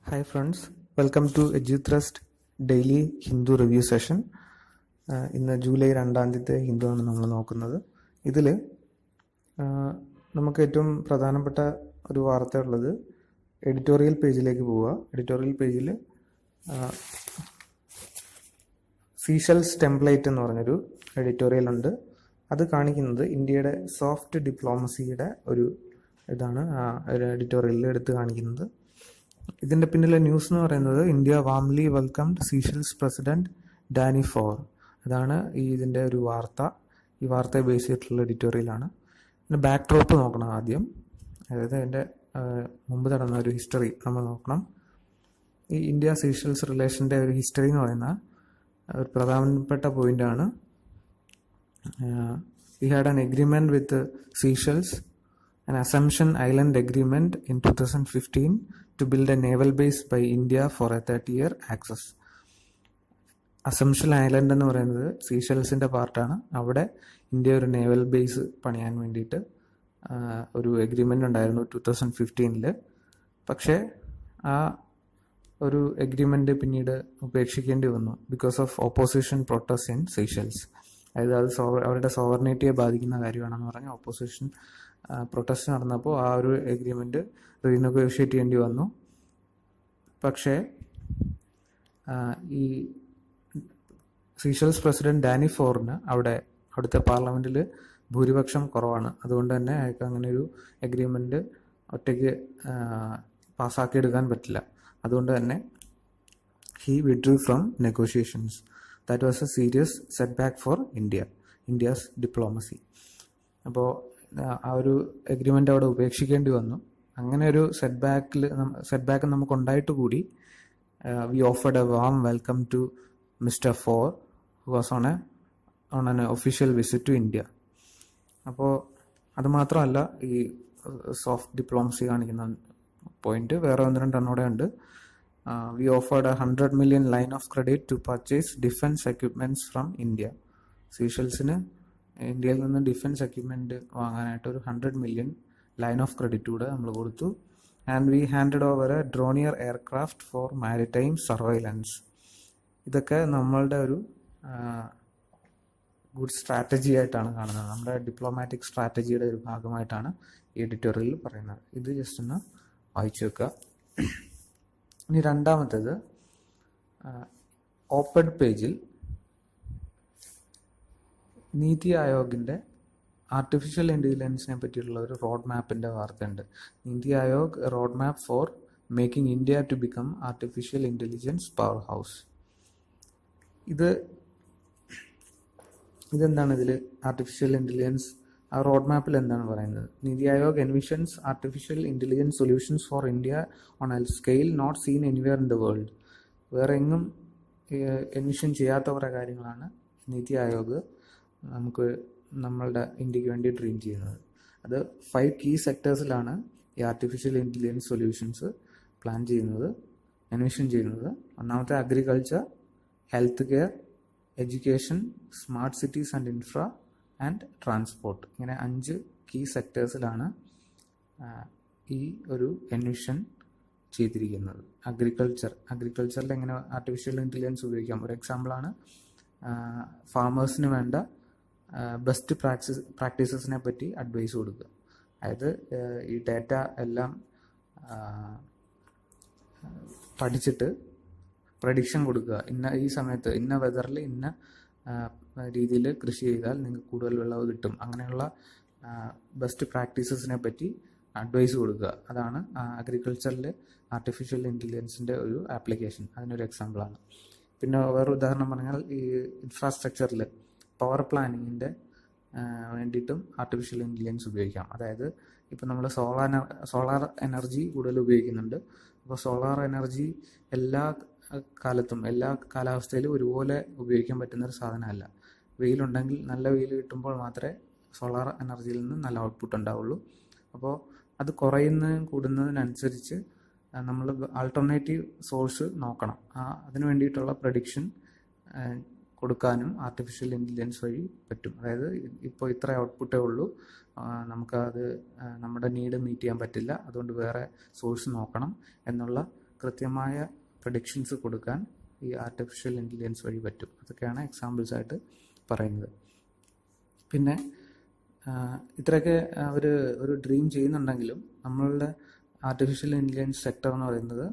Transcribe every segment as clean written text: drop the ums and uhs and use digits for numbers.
Hi friends, welcome to Eduthrust daily Hindu review session. ഇന്ന് July 2 Hindu ആണ് നമ്മൾ നോക്കുന്നത്. ഇതിൽ നമുക്ക് ഏറ്റവും പ്രധാനപ്പെട്ട ഒരു വാർത്ത ഉള്ളത് എഡിറ്റോറിയൽ പേജിലേക്ക് പോവുക. എഡിറ്റോറിയൽ പേജിൽ സീഷെൽസ് ടെംപ്ലേറ്റ് എന്ന് പറഞ്ഞൊരു എഡിറ്റോറിയൽ ഉണ്ട്. അത് കാണിക്കുന്നത് ഇന്ത്യയുടെ സോഫ്റ്റ് ഡിപ്ലോമസിയുടെ ഒരു ഇതാണ് ഒരു എഡിറ്റോറിയലിൽ എടുത്ത് കാണിക്കുന്നത്. ഇതിൻ്റെ പിന്നിലെ ന്യൂസ് എന്ന് പറയുന്നത് India warmly welcomed Seychelles president Danny Faure. അതാണ് ഇതിൻ്റെ ഒരു വാർത്ത. ഈ വാർത്തയെ ബേസ് ചെയ്തിട്ടുള്ള എഡിറ്റോറിയലാണ്. പിന്നെ ബാക്ക് ഡ്രോപ്പ് നോക്കണം ആദ്യം. അതായത് അതിൻ്റെ മുമ്പ് നടന്ന ഒരു ഹിസ്റ്ററി നമ്മൾ നോക്കണം. ഈ ഇന്ത്യ സീഷെൽസ് റിലേഷൻ്റെ ഒരു ഹിസ്റ്ററി എന്ന് പറയുന്ന ഒരു പ്രധാനപ്പെട്ട പോയിൻ്റാണ്. We had an agreement with Seychelles, an Assumption Island agreement in 2015 to build a naval base by India for a 30-year access. Assumption island എന്ന് പറയുന്നത് സീഷെൽസിൻ്റെ പാർട്ടാണ്. അവിടെ ഇന്ത്യ ഒരു നേവൽ ബേസ് പണിയാൻ വേണ്ടിയിട്ട് ഒരു എഗ്രിമെൻ്റ് ഉണ്ടായിരുന്നു 2015. പക്ഷേ ആ ഒരു എഗ്രിമെൻ്റ് പിന്നീട് ഉപേക്ഷിക്കേണ്ടി വന്നു because of opposition protest in Seychelles. അതായത് അത് അവരുടെ സോവർണിറ്റിയെ ബാധിക്കുന്ന കാര്യമാണെന്ന് പറഞ്ഞ് ഓപ്പോസിഷൻ പ്രൊട്ടസ്റ്റ് നടന്നപ്പോൾ ആ ഒരു എഗ്രിമെൻറ്റ് റീനെഗോഷിയേറ്റ് ചെയ്യേണ്ടി വന്നു. പക്ഷേ ഈ സീഷെൽസ് പ്രസിഡന്റ് ഡാനി ഫോറിന് അവിടുത്തെ പാർലമെൻറ്റിൽ ഭൂരിപക്ഷം കുറവാണ്. അതുകൊണ്ട് തന്നെ അയാൾക്ക് അങ്ങനെ ഒരു എഗ്രിമെൻറ്റ് ഒറ്റയ്ക്ക് പാസ്സാക്കിയെടുക്കാൻ പറ്റില്ല. അതുകൊണ്ട് തന്നെ he withdrew from negotiations. That was a serious setback for India's diplomacy. അപ്പോൾ ആ ഒരു എഗ്രിമെൻ്റ് അവിടെ ഉപേക്ഷിക്കേണ്ടി വന്നു. അങ്ങനെ ഒരു സെറ്റ് ബാക്ക് നമുക്ക് ഉണ്ടായിട്ട് കൂടി we offered a warm welcome to mister Faure who was on an official visit to India. അപ്പോൾ അത് മാത്രമല്ല, ഈ സോഫ്റ്റ് ഡിപ്ലോമസി കാണിക്കുന്ന പോയിന്റ് വേറെ 1-2 കൂടെ ഉണ്ട്. We offered a 100 million line of credit to purchase defence equipments from India. സീഷെൽസിന് ഇന്ത്യയിൽ നിന്ന് ഡിഫൻസ് എക്യുപ്മെൻറ്റ് വാങ്ങാനായിട്ട് ഒരു 100 million ലൈൻ ഓഫ് ക്രെഡിറ്റ് കൂടെ നമ്മൾ കൊടുത്തു. And we handed over a Dornier aircraft for maritime surveillance. ഇതൊക്കെ നമ്മളുടെ ഒരു ഗുഡ് സ്ട്രാറ്റജി ആയിട്ടാണ് കാണുന്നത്. നമ്മുടെ ഡിപ്ലോമാറ്റിക് സ്ട്രാറ്റജിയുടെ ഒരു ഭാഗമായിട്ടാണ് ഈ എഡിറ്റോറിയലിൽ പറയുന്നത്. ഇത് ജസ്റ്റ് ഒന്ന് വായിച്ചു വെക്കുക. ഇനി രണ്ടാമത്തേത്, ഓപ്പൺ പേജിൽ നീതി ആയോഗിൻ്റെ ആർട്ടിഫിഷ്യൽ ഇൻ്റലിജൻസിനെ പറ്റിയുള്ള ഒരു റോഡ് മാപ്പിൻ്റെ വാർത്തയുണ്ട്. NITI Aayog road map for making India to become artificial intelligence power house. ഇതെന്താണ് ഇതിൽ ആർട്ടിഫിഷ്യൽ ഇൻ്റലിജൻസ് ആ റോഡ് മാപ്പിൽ എന്താണ് പറയുന്നത്? NITI Aayog envisions artificial intelligence solutions for India on a scale not seen anywhere in the world. വേറെ എങ്ങും എൻവിഷൻ ചെയ്യാത്ത കുറേ കാര്യങ്ങളാണ് നീതി ആയോഗ് നമ്മളുടെ ഇന്ത്യക്ക് വേണ്ടി ഡ്രീം ചെയ്യുന്നത്. അത് 5 കീ സെക്ടേഴ്സിലാണ് ഈ ആർട്ടിഫിഷ്യൽ ഇൻ്റലിജൻസ് സൊല്യൂഷൻസ് പ്ലാൻ ചെയ്യുന്നത്, എൻവിഷൻ ചെയ്യുന്നത്. ഒന്നാമത്തെ agriculture, health care, education, smart cities and infra and transport. ഇങ്ങനെ 5 കീ സെക്ടേഴ്സിലാണ് ഈ ഒരു എൻവിഷൻ ചെയ്തിരിക്കുന്നത്. അഗ്രികൾച്ചറിൽ എങ്ങനെ ആർട്ടിഫിഷ്യൽ ഇൻ്റലിജൻസ് ഉപയോഗിക്കാം? ഒരു എക്സാമ്പിളാണ് ഫാമേഴ്സിന് വേണ്ട ബെസ്റ്റ് പ്രാക്ടീസസിനെ പറ്റി അഡ്വൈസ് കൊടുക്കുക. അതായത് ഈ ഡാറ്റ എല്ലാം പഠിച്ചിട്ട് പ്രഡിക്ഷൻ കൊടുക്കുക. ഈ സമയത്ത് ഇന്ന വെതറിൽ ഇന്ന രീതിയിൽ കൃഷി ചെയ്താൽ നിങ്ങൾക്ക് കൂടുതൽ വിളവ് കിട്ടും. അങ്ങനെയുള്ള ബെസ്റ്റ് പ്രാക്ടീസസിനെ പറ്റി അഡ്വൈസ് കൊടുക്കുക. അതാണ് അഗ്രികൾച്ചറിൽ ആർട്ടിഫിഷ്യൽ ഇൻ്റലിജൻസിൻ്റെ ഒരു ആപ്ലിക്കേഷൻ. അതിനൊരു എക്സാമ്പിളാണ്. പിന്നെ വേറെ ഉദാഹരണം പറഞ്ഞാൽ ഈ ഇൻഫ്രാസ്ട്രക്ചറിൽ പവർ പ്ലാനിങ്ങിൻ്റെ വേണ്ടിയിട്ടും ആർട്ടിഫിഷ്യൽ ഇൻ്റലിജൻസ് ഉപയോഗിക്കാം. അതായത് ഇപ്പോൾ നമ്മൾ സോളാർ എനർജി കൂടുതൽ ഉപയോഗിക്കുന്നുണ്ട്. അപ്പോൾ സോളാർ എനർജി എല്ലാ കാലത്തും എല്ലാ കാലാവസ്ഥയിലും ഒരുപോലെ ഉപയോഗിക്കാൻ പറ്റുന്നൊരു സാധനമല്ല. വെയിലുണ്ടെങ്കിൽ നല്ല വെയിൽ കിട്ടുമ്പോൾ മാത്രമേ സോളാർ എനർജിയിൽ നിന്ന് നല്ല ഔട്ട്പുട്ട് ഉണ്ടാവുള്ളൂ. അപ്പോൾ അത് കൂടുന്നതിനനുസരിച്ച് നമ്മൾ ആൾട്ടർനേറ്റീവ് സോഴ്സ് നോക്കണം. അതിന് വേണ്ടിയിട്ടുള്ള പ്രഡിക്ഷൻ കൊടുക്കാനും ആർട്ടിഫിഷ്യൽ ഇൻ്റലിജൻസ് വഴി പറ്റും. അതായത് ഇപ്പോൾ ഇത്ര ഔട്ട്പുട്ടേ ഉള്ളൂ, നമുക്കത് നമ്മുടെ നീഡ് മീറ്റ് ചെയ്യാൻ പറ്റില്ല, അതുകൊണ്ട് വേറെ സോഴ്സ് നോക്കണം എന്നുള്ള കൃത്യമായ പ്രഡിക്ഷൻസ് കൊടുക്കാൻ ഈ ആർട്ടിഫിഷ്യൽ ഇൻ്റലിജൻസ് വഴി പറ്റും. അതൊക്കെയാണ് എക്സാമ്പിൾസ് ആയിട്ട് പറയുന്നത്. പിന്നെ ഇത്രയൊക്കെ അവർ ഒരു ഡ്രീം ചെയ്യുന്നുണ്ടെങ്കിലും നമ്മളുടെ ആർട്ടിഫിഷ്യൽ ഇൻ്റലിജൻസ് സെക്ടർ എന്ന് പറയുന്നത്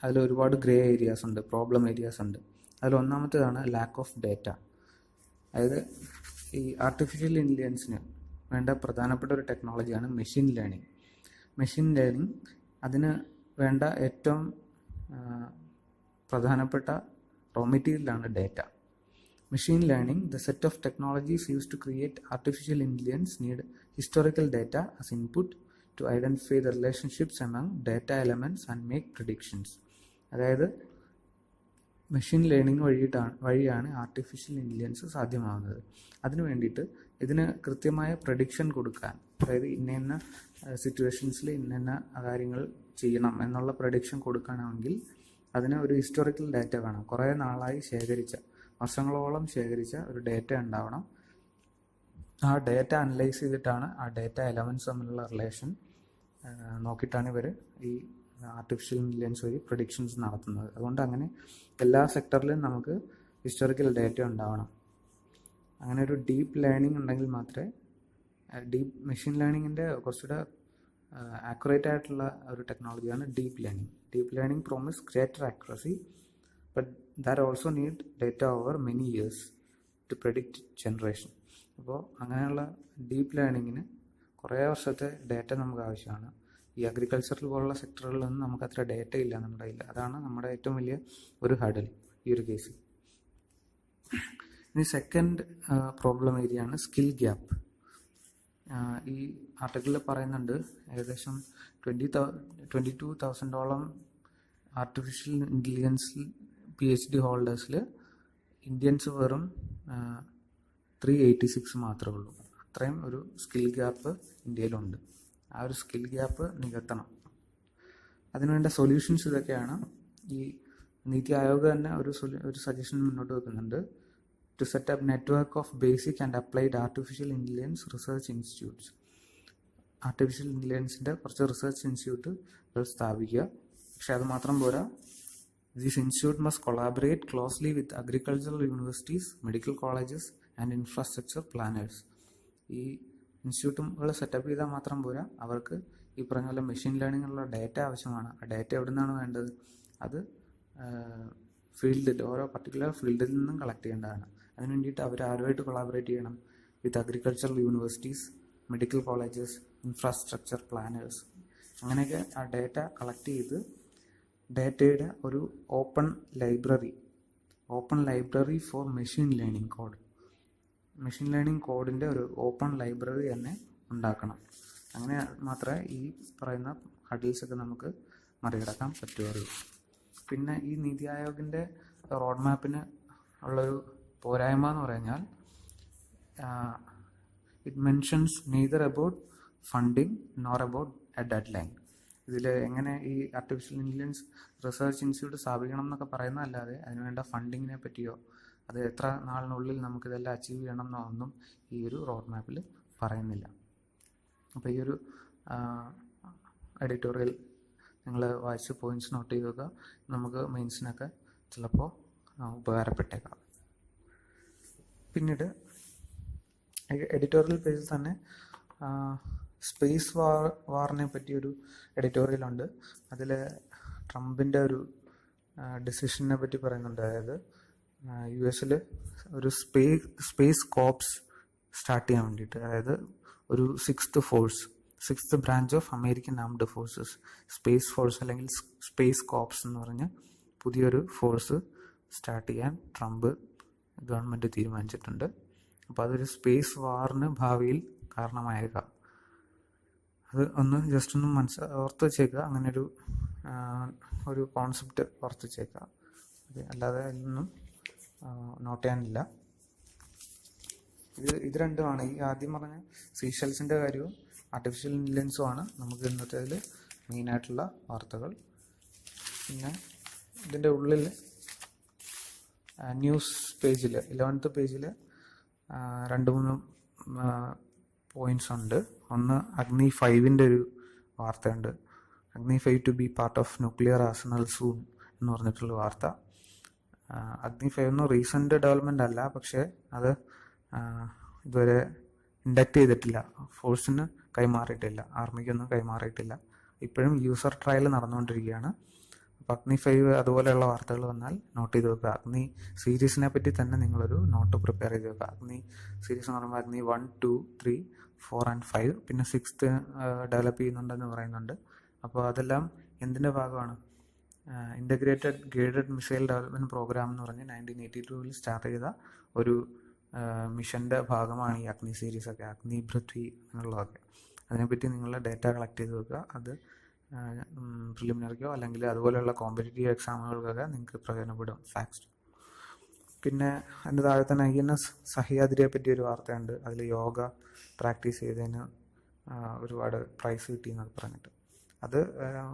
അതിൽ ഒരുപാട് ഗ്രേ ഏരിയാസ് ഉണ്ട്, പ്രോബ്ലം ഏരിയാസ് ഉണ്ട്. അതിൽ ഒന്നാമത്തേതാണ് ലാക്ക് ഓഫ് ഡേറ്റ. അതായത് ഈ ആർട്ടിഫിഷ്യൽ ഇൻ്റലിജൻസിന് വേണ്ട പ്രധാനപ്പെട്ട ഒരു ടെക്നോളജിയാണ് മെഷീൻ ലേണിംഗ്. മെഷീൻ ലേണിംഗ് അതിന് വേണ്ട ഏറ്റവും പ്രധാനപ്പെട്ട റോ മെറ്റീരിയലാണ് data. Machine learning, the set of technologies used to create artificial intelligence, need historical data as input to identify the relationships among data elements and make predictions. അതായത് machine learning വഴിയാണ് artificial intelligence സാധ്യമാകുന്നത്. അതിനു വേണ്ടിയിട്ട് ഇതിന് കൃത്യമായ prediction കൊടുക്കാൻ, അതായത് ഇന്ന സിറ്റുവേഷൻസിൽ ഇന്ന കാര്യങ്ങൾ ചെയ്യണം എന്നുള്ള പ്രഡിക്ഷൻ കൊടുക്കണമെങ്കിൽ അതിന് ഒരു ഹിസ്റ്റോറിക്കൽ ഡാറ്റ വേണം. കുറേ നാളായി വർഷങ്ങളോളം ശേഖരിച്ച ഒരു ഡേറ്റ ഉണ്ടാവണം. ആ ഡേറ്റ അനലൈസ് ചെയ്തിട്ടാണ് ആ ഡേറ്റ എലമെൻറ്റ്സ് തമ്മിലുള്ള റിലേഷൻ നോക്കിയിട്ടാണ് ഇവർ ഈ ആർട്ടിഫിഷ്യൽ ഇൻ്റലിജൻസ് വഴി പ്രഡിക്ഷൻസ് നടത്തുന്നത്. അതുകൊണ്ട് അങ്ങനെ എല്ലാ സെക്ടറിലും നമുക്ക് ഹിസ്റ്റോറിക്കൽ ഡേറ്റ ഉണ്ടാവണം. അങ്ങനെ ഒരു ഡീപ്പ് ലേണിംഗ് ഉണ്ടെങ്കിൽ മാത്രമേ മെഷീൻ ലേണിങ്ങിൻ്റെ കുറച്ചുകൂടെ ആക്യുറേറ്റ് ആയിട്ടുള്ള ഒരു ടെക്നോളജിയാണ് deep learning. Deep learning promise greater accuracy, but that also need data over many years to predict generation. അപ്പോൾ അങ്ങനെയുള്ള ഡീപ്പ് ലേണിങ്ങിന് കുറേ വർഷത്തെ ഡേറ്റ നമുക്ക് ആവശ്യമാണ്. ഈ അഗ്രികൾച്ചറൽ പോലുള്ള സെക്ടറുകളിൽ നിന്ന് നമുക്ക് അത്ര ഡേറ്റ ഇല്ല നമ്മുടെ കയ്യിൽ. അതാണ് നമ്മുടെ ഏറ്റവും വലിയ ഒരു ഹർഡിൽ ഈ ഒരു കേസിൽ. ഇനി സെക്കൻഡ് പ്രോബ്ലം ഏരിയ ആണ് സ്കിൽ ഗ്യാപ്പ്. ഈ ആർട്ടിക്കിളിൽ പറയുന്നുണ്ട് ഏകദേശം 22,000 ആർട്ടിഫിഷ്യൽ ഇൻ്റലിജൻസിൽ PhD ഹോൾഡേഴ്സിൽ ഇന്ത്യൻസ് വെറും 386 മാത്രമേ ഉള്ളൂ. അത്രയും ഒരു സ്കിൽ ഗ്യാപ്പ് ഇന്ത്യയിലുണ്ട്. ആ ഒരു സ്കിൽ ഗ്യാപ്പ് നികത്തണം. അതിനുവേണ്ട സൊല്യൂഷൻസ് ഇതൊക്കെയാണ്. ഈ നീതി ആയോഗ് തന്നെ ഒരു സജഷൻ മുന്നോട്ട് വെക്കുന്നുണ്ട്. To set up network of basic and applied artificial intelligence research institutes. Artificial ഇൻ്റലിജൻസിൻ്റെ കുറച്ച് റിസർച്ച് ഇൻസ്റ്റിറ്റ്യൂട്ട് സ്ഥാപിക്കുക. പക്ഷെ അത് മാത്രം പോരാ. This institute must collaborate closely with agricultural universities, medical colleges and infrastructure planners. ഈ ഇൻസ്റ്റിറ്റ്യൂട്ടുകൾ സെറ്റപ്പ് ചെയ്താൽ മാത്രം പോരാ, അവർക്ക് ഈ പറഞ്ഞ പോലെ മെഷീൻ ലേണിങ്ങിനുള്ള ഡേറ്റ ആവശ്യമാണ്. ആ ഡേറ്റ എവിടെ നിന്നാണ് വേണ്ടത്? അത് ഫീൽഡിൽ, ഓരോ പർട്ടിക്കുലർ ഫീൽഡിൽ നിന്നും കളക്ട് ചെയ്യേണ്ടതാണ്. അതിന് വേണ്ടിയിട്ട് അവർ ആരുമായിട്ട് കൊളാബറേറ്റ് ചെയ്യണം? With agricultural universities, medical colleges, infrastructure planners. അങ്ങനെയൊക്കെ ആ ഡേറ്റ കളക്ട് ചെയ്ത് ഡേറ്റയുടെ ഒരു open library for machine learning code. Machine learning കോഡിൻ്റെ ഒരു ഓപ്പൺ ലൈബ്രറി തന്നെ ഉണ്ടാക്കണം. അങ്ങനെ മാത്രമേ ഈ പറയുന്ന ഹഡിൽസൊക്കെ നമുക്ക് മറികടക്കാൻ പറ്റുകയുള്ളൂ. പിന്നെ ഈ നീതി ആയോഗിൻ്റെ റോഡ് മാപ്പിന് ഉള്ളൊരു പോരായ്മ എന്ന് പറഞ്ഞാൽ it mentions neither about funding nor about A dead line. ഇതിൽ എങ്ങനെ ഈ ആർട്ടിഫിഷ്യൽ ഇൻ്റലിജൻസ് റിസർച്ച് ഇൻസ്റ്റിറ്റ്യൂട്ട് സ്ഥാപിക്കണം എന്നൊക്കെ പറയുന്നതല്ലാതെ അതിനുവേണ്ട ഫണ്ടിങ്ങിനെ പറ്റിയോ അത് എത്ര നാളിനുള്ളിൽ നമുക്കിതെല്ലാം അച്ചീവ് ചെയ്യണം എന്നോ ഒന്നും ഈ ഒരു റോഡ് മാപ്പിൽ പറയുന്നില്ല. അപ്പോൾ ഈ ഒരു എഡിറ്റോറിയൽ നിങ്ങൾ വായിച്ച് പോയിൻറ്റ്സ് നോട്ട് ചെയ്ത് വെക്കുക. നമുക്ക് മെയിൻസിനൊക്കെ ചിലപ്പോൾ ഉപകാരപ്പെട്ടേക്കാം. പിന്നീട് എഡിറ്റോറിയൽ പേജിൽ തന്നെ സ്പേസ് വാറിനെ പറ്റിയൊരു എഡിറ്റോറിയലുണ്ട്. അതിൽ ട്രംപിൻ്റെ ഒരു ഡിസിഷനെ പറ്റി പറയുന്നുണ്ട്. അതായത് US ഒരു സ്പേസ് കോപ്സ് സ്റ്റാർട്ട് ചെയ്യാൻ വേണ്ടിയിട്ട്, അതായത് ഒരു sixth branch of American armed forces, space force അല്ലെങ്കിൽ സ്പേസ് കോപ്സ് എന്ന് പറഞ്ഞ് പുതിയൊരു ഫോഴ്സ് സ്റ്റാർട്ട് ചെയ്യാൻ ട്രംപ് ഗവൺമെൻറ് തീരുമാനിച്ചിട്ടുണ്ട്. അപ്പോൾ അതൊരു സ്പേസ് വാറിന് ഭാവിയിൽ കാരണമായേക്കാം. അത് ജസ്റ്റ് ഒന്ന് ഓർത്ത് വെച്ചേക്കുക. അങ്ങനെ ഒരു കോൺസെപ്റ്റ് ഓർത്ത് വെച്ചേക്കുക. അല്ലാതെ അതിലൊന്നും നോട്ട് ചെയ്യാനില്ല. ഇത് രണ്ടുമാണ്. ഈ ആദ്യം പറഞ്ഞ സീഷെൽസിൻ്റെ കാര്യവും ആർട്ടിഫിഷ്യൽ ഇൻ്റലിജൻസുമാണ് നമുക്ക് ഇന്നത്തെ അതിൽ മെയിനായിട്ടുള്ള വാർത്തകൾ. പിന്നെ ഇതിൻ്റെ ഉള്ളിൽ ന്യൂസ് പേജിൽ 11th പേജിൽ 2-3 പോയിൻറ്റ്സ് ഉണ്ട്. ഒന്ന് അഗ്നി 5ൻ്റെ ഒരു വാർത്തയുണ്ട്. Agni 5 to be part of nuclear arsenal soon എന്ന് പറഞ്ഞിട്ടുള്ള വാർത്ത. അഗ്നി 5 ഒന്നും റീസെൻ്റ് ഡെവലപ്മെൻ്റ് അല്ല, പക്ഷേ അത് ഇതുവരെ ഇൻഡക്റ്റ് ചെയ്തിട്ടില്ല, ഫോഴ്സിന് കൈമാറിയിട്ടില്ല, ആർമിക്കൊന്നും കൈമാറിയിട്ടില്ല. ഇപ്പോഴും യൂസർ ട്രയൽ നടന്നുകൊണ്ടിരിക്കുകയാണ്. അപ്പോൾ അഗ്നി 5 അതുപോലെയുള്ള വാർത്തകൾ വന്നാൽ നോട്ട് ചെയ്ത് വെക്കുക. അഗ്നി സീരീസിനെ പറ്റി തന്നെ നിങ്ങളൊരു നോട്ട് പ്രിപ്പയർ ചെയ്ത് വെക്കുക. അഗ്നി സീരീസ് എന്ന് പറയുമ്പോൾ അഗ്നി 1, 2, 3, 4 and 5, പിന്നെ 6th ഡെവലപ്പ് ചെയ്യുന്നുണ്ടെന്ന് പറയുന്നുണ്ട്. അപ്പോൾ അതെല്ലാം എന്തിൻ്റെ ഭാഗമാണ്? Integrated guided missile development programme എന്ന് പറഞ്ഞ് 1982 സ്റ്റാർട്ട് ചെയ്ത ഒരു മിഷൻ്റെ ഭാഗമാണ് ഈ അഗ്നി സീരീസൊക്കെ, അഗ്നി പൃഥ്വി എന്നുള്ളതൊക്കെ. അതിനെപ്പറ്റി നിങ്ങൾ ഡേറ്റ കളക്ട് ചെയ്ത് വെക്കുക. അത് പ്രിലിമിനറിക്കോ അല്ലെങ്കിൽ അതുപോലെയുള്ള കോമ്പറ്റേറ്റീവ് എക്സാമുകൾക്കൊക്കെ നിങ്ങൾക്ക് പ്രയോജനപ്പെടും. ഫാക്ട്സ്. പിന്നെ അതിൻ്റെ താഴെ തന്നെ INS സഹ്യാദ്രിയെ പറ്റി ഒരു വാർത്തയുണ്ട്. അതിൽ യോഗ പ്രാക്ടീസ് ചെയ്തതിന് ഒരുപാട് പ്രൈസ് കിട്ടി എന്നൊക്കെ പറഞ്ഞിട്ട്. അത്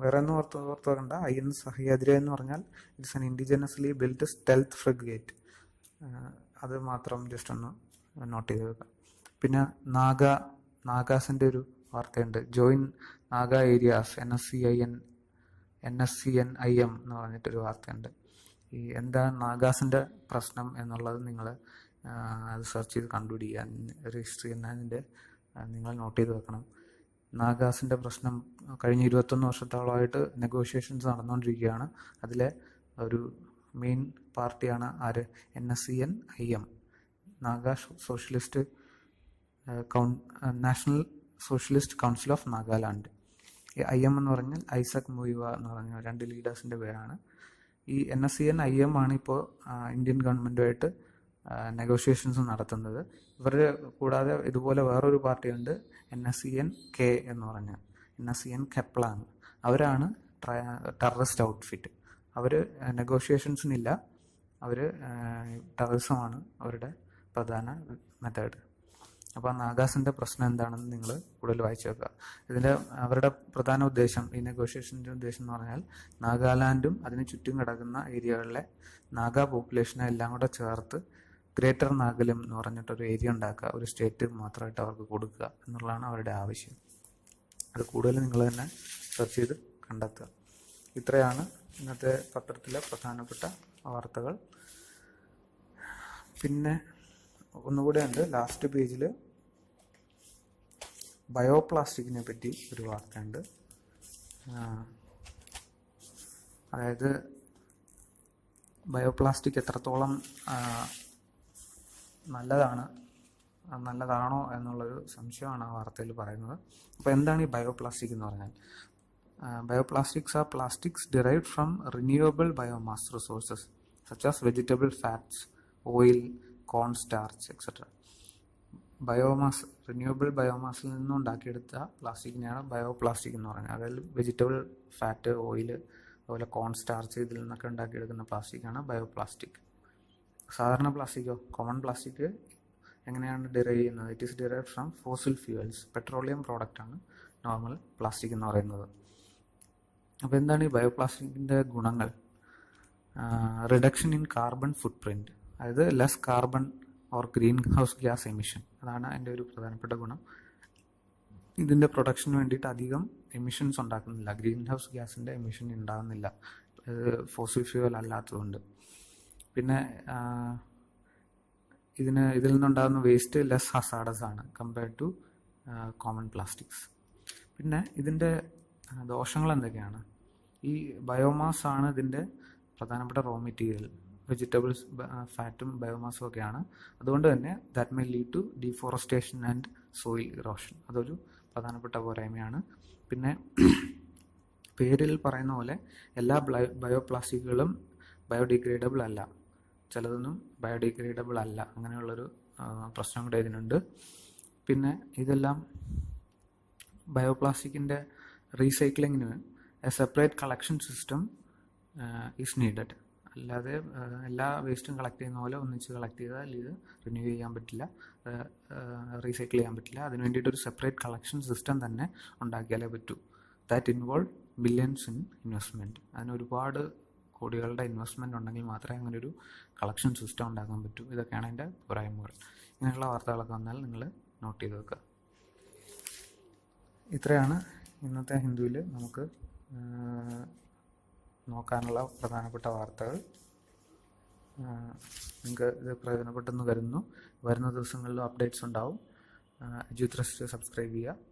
വേറെ ഒന്നും ഓർത്ത് വെക്കണ്ട. INS സഹ്യാദ്രി എന്ന് പറഞ്ഞാൽ it's an indigenously built stealth frigate. അത് മാത്രം ജസ്റ്റ് ഒന്ന് നോട്ട് ചെയ്ത് വെക്കാം. പിന്നെ നാഗാസിൻ്റെ ഒരു വാർത്തയുണ്ട്. ജോയിൻ നാഗ ഏരിയാസ് NSCIM എന്ന് പറഞ്ഞിട്ടൊരു വാർത്തയുണ്ട്. ഈ എന്താ നാഗാസിൻ്റെ പ്രശ്നം എന്നുള്ളത് നിങ്ങൾ അത് സെർച്ച് ചെയ്ത് കണ്ടുപിടിക്കുക. രജിസ്റ്റർ ചെയ്യുന്നതിൻ്റെ നിങ്ങൾ നോട്ട് ചെയ്ത് വെക്കണം. നാഗാസിൻ്റെ പ്രശ്നം കഴിഞ്ഞ 21 വർഷത്തോളമായിട്ട് നെഗോഷിയേഷൻസ് നടന്നുകൊണ്ടിരിക്കുകയാണ്. അതിലെ ഒരു മെയിൻ പാർട്ടിയാണ് ആര്? NSCIM, Naga socialist national socialist council of Nagaland. ഈ IM എന്ന് പറഞ്ഞാൽ ഐസക് മുയിവ എന്ന് പറഞ്ഞ 2 ലീഡേഴ്സിൻ്റെ പേരാണ്. ഈ NSCIM ആണ് ഇപ്പോൾ ഇന്ത്യൻ ഗവൺമെൻറ്റുമായിട്ട് നെഗോഷിയേഷൻസ് നടത്തുന്നത്. ഇവരുടെ കൂടാതെ ഇതുപോലെ വേറൊരു പാർട്ടിയുണ്ട്, NSCN-K എന്ന് പറഞ്ഞ NSCN കെപ്ലാങ്. അവരാണ് ടെററിസ്റ്റ് ഔട്ട്ഫിറ്റ്. അവർ നെഗോഷിയേഷൻസിനില്ല, അവർ ടെററിസമാണ് അവരുടെ പ്രധാന മെത്തേഡ്. അപ്പോൾ നാഗാസിൻ്റെ പ്രശ്നം എന്താണെന്ന് നിങ്ങൾ കൂടുതൽ വായിച്ചു വെക്കുക. ഇതിൻ്റെ അവരുടെ പ്രധാന ഉദ്ദേശം, ഈ നെഗോഷിയേഷൻ്റെ ഉദ്ദേശം എന്ന് പറഞ്ഞാൽ നാഗാലാൻഡും അതിന് ചുറ്റും കിടക്കുന്ന ഏരിയകളിലെ നാഗ പോപ്പുലേഷനെ എല്ലാം കൂടെ ചേർത്ത് ഗ്രേറ്റർ നാഗാലാൻഡ് എന്ന് പറഞ്ഞിട്ടൊരു ഏരിയ ഉണ്ടാക്കുക, ഒരു സ്റ്റേറ്റ് മാത്രമായിട്ട് അവർക്ക് കൊടുക്കുക എന്നുള്ളതാണ് അവരുടെ ആവശ്യം. അത് കൂടുതൽ നിങ്ങൾ തന്നെ സെർച്ച് ചെയ്ത് കണ്ടെത്തുക. ഇത്രയാണ് ഇന്നത്തെ പത്രത്തിലെ പ്രധാനപ്പെട്ട വാർത്തകൾ. പിന്നെ ഒന്നുകൂടെ ഉണ്ട്, ലാസ്റ്റ് പേജിൽ ബയോപ്ലാസ്റ്റിക്കിനെ പറ്റി ഒരു വാർത്തയുണ്ട്. അതായത് ബയോപ്ലാസ്റ്റിക് എത്രത്തോളം നല്ലതാണോ എന്നുള്ളൊരു സംശയമാണ് ആ വാർത്തയിൽ പറയുന്നത്. അപ്പോൾ എന്താണ് ഈ ബയോപ്ലാസ്റ്റിക് എന്ന് പറഞ്ഞാൽ? Bioplastics are plastics derived from renewable biomass resources such as vegetable fats, oil, corn starch etcetera. Biomass, renewable ബയോമാസിൽ നിന്നും ഉണ്ടാക്കിയെടുത്ത പ്ലാസ്റ്റിക്കിനെയാണ് ബയോപ്ലാസ്റ്റിക് എന്ന് പറയുന്നത്. അതായത് വെജിറ്റബിൾ ഫാറ്റ്, ഓയിൽ, അതുപോലെ കോൺ സ്റ്റാർച്ച്, ഇതിൽ നിന്നൊക്കെ ഉണ്ടാക്കിയെടുക്കുന്ന പ്ലാസ്റ്റിക്കാണ് ബയോപ്ലാസ്റ്റിക്. സാധാരണ പ്ലാസ്റ്റിക്കോ, കോമൺ പ്ലാസ്റ്റിക് എങ്ങനെയാണ് ഡിറൈവ് ചെയ്യുന്നത്? It is derived from fossil fuels, petroleum പ്രോഡക്റ്റാണ് നോർമൽ പ്ലാസ്റ്റിക് എന്ന് പറയുന്നത്. അപ്പോൾ എന്താണ് ഈ ബയോപ്ലാസ്റ്റിക്കിൻ്റെ ഗുണങ്ങൾ? Reduction in carbon footprint, അതായത് less carbon or greenhouse gas emission, അതാണ് അതിൻ്റെ ഒരു പ്രധാനപ്പെട്ട ഗുണം. ഇതിൻ്റെ പ്രൊഡക്ഷന് വേണ്ടിയിട്ട് അധികം എമിഷൻസ് ഉണ്ടാക്കുന്നില്ല, ഗ്രീൻ ഹൗസ് ഗ്യാസിൻ്റെ എമിഷൻ ഉണ്ടാകുന്നില്ല, ഫോസിൽ ഫ്യൂവൽ അല്ലാത്തതുകൊണ്ട്. പിന്നെ ഇതിൽ നിന്നുണ്ടാകുന്ന വേസ്റ്റ് ലെസ് ഹസാഡസ് ആണ് കമ്പയർഡ് ടു കോമൺ പ്ലാസ്റ്റിക്സ്. പിന്നെ ഇതിൻ്റെ ദോഷങ്ങൾ എന്തൊക്കെയാണ്? ഈ ബയോമാസ് ആണ് ഇതിൻ്റെ പ്രധാനപ്പെട്ട റോ മെറ്റീരിയൽ. വെജിറ്റബിൾസ്, ഫാറ്റും ബയോമാസും ഒക്കെയാണ്. അതുകൊണ്ട് തന്നെ that may lead to deforestation and soil erosion. അതൊരു പ്രധാനപ്പെട്ട പോരായ്മയാണ്. പിന്നെ പേരിൽ പറയുന്ന പോലെ എല്ലാ ബയോപ്ലാസ്റ്റിക്കുകളും ബയോഡിഗ്രേഡബിൾ അല്ല, ചിലതൊന്നും ബയോഡിഗ്രേഡബിൾ അല്ല. അങ്ങനെയുള്ളൊരു പ്രശ്നം കൂടെ ഇതിനുണ്ട്. പിന്നെ ഇതെല്ലാം ബയോപ്ലാസ്റ്റിക്കിൻ്റെ റീസൈക്ലിങ്ങിന് a separate collection system is needed. അല്ലാതെ എല്ലാ വേസ്റ്റും കളക്ട് ചെയ്യുന്ന പോലെ ഒന്നിച്ച് കളക്ട് ചെയ്താൽ ഇത് റിന്യൂ ചെയ്യാൻ പറ്റില്ല, റീസൈക്കിൾ ചെയ്യാൻ പറ്റില്ല. അതിന് വേണ്ടിയിട്ടൊരു സെപ്പറേറ്റ് കളക്ഷൻ സിസ്റ്റം തന്നെ ഉണ്ടാക്കിയാലേ പറ്റൂ. That involve billions in investment. അതിന് ഒരുപാട് കോടികളുടെ ഇൻവെസ്റ്റ്മെൻറ്റ് ഉണ്ടെങ്കിൽ മാത്രമേ അങ്ങനെ ഒരു കളക്ഷൻ സിസ്റ്റം ഉണ്ടാക്കാൻ പറ്റൂ. ഇതൊക്കെയാണ് അതിൻ്റെ പോരായ്മകൾ. ഇങ്ങനെയുള്ള വാർത്തകളൊക്കെ വന്നാൽ നിങ്ങൾ നോട്ട് ചെയ്ത് വെക്കുക. ഇത്രയാണ് ഇന്നത്തെ ഹിന്ദുവിൽ നമുക്ക് നോക്കാനുള്ള പ്രധാനപ്പെട്ട വാർത്തകൾ. നിങ്ങൾക്ക് ഇത് പ്രയോജനപ്പെട്ടെന്ന് കരുതുന്നു. വരുന്ന ദിവസങ്ങളിലും അപ്ഡേറ്റ്സ് ഉണ്ടാവും. എഡ്യൂത്രസ്റ്റ് സബ്സ്ക്രൈബ് ചെയ്യുക.